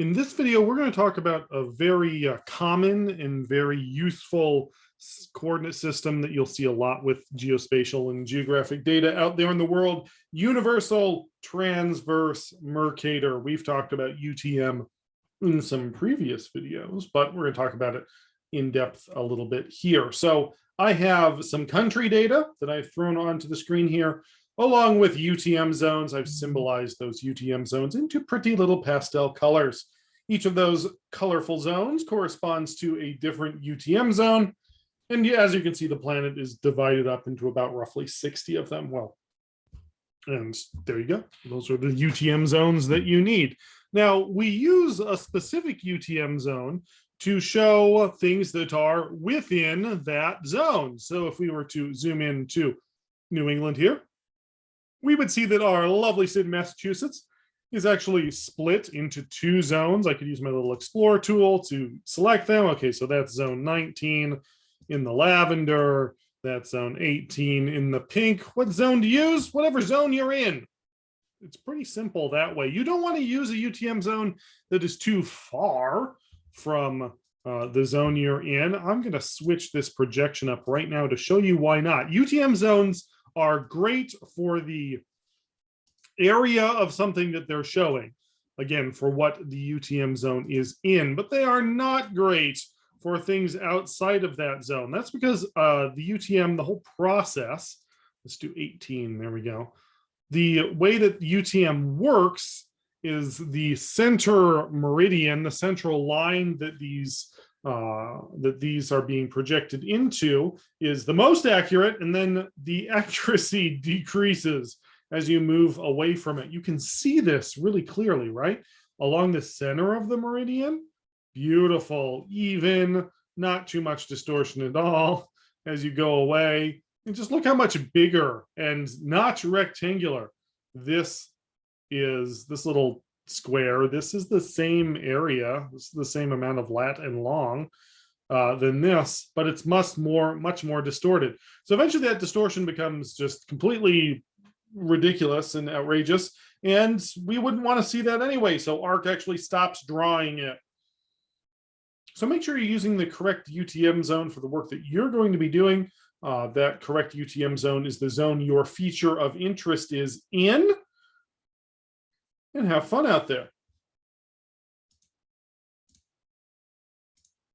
In this video, we're going to talk about a very common and very useful coordinate system that you'll see a lot with geospatial and geographic data out there in the world, Universal Transverse Mercator. We've talked about UTM in some previous videos, but we're going to talk about it in depth a little bit here. So I have some country data that I've thrown onto the screen here, along with UTM zones. I've symbolized those UTM zones into pretty little pastel colors. Each of those colorful zones corresponds to a different UTM zone. And as you can see, the planet is divided up into about roughly 60 of them. Well, and there you go. Those are the UTM zones that you need. Now, we use a specific UTM zone to show things that are within that zone. So if we were to zoom in to New England here, we would see that our lovely state of Massachusetts is actually split into two zones. I could use my little Explorer tool to select them. Okay, so that's zone 19 in the lavender, that's zone 18 in the pink. What zone to use? Whatever zone you're in. It's pretty simple that way. You don't want to use a UTM zone that is too far from the zone you're in. I'm going to switch this projection up right now to show you why not. UTM zones are great for the area of something that they're showing, again, for what the UTM zone is in, but they are not great for things outside of that zone. That's because the UTM, the whole process, let's do 18, there we go. The way that UTM works is the center meridian, the central line that these are being projected into is the most accurate, and then the accuracy decreases as you move away from it. You can see this really clearly, right? Along the center of the meridian, beautiful, even, not too much distortion at all as you go away. And just look how much bigger and not rectangular this is, this little square. This is the same area. This is the same amount of lat and long than this, but it's much more distorted. So eventually that distortion becomes just completely ridiculous and outrageous, and we wouldn't want to see that anyway. So ARC actually stops drawing it. So make sure you're using the correct UTM zone for the work that you're going to be doing. That correct UTM zone is the zone your feature of interest is in. And have fun out there.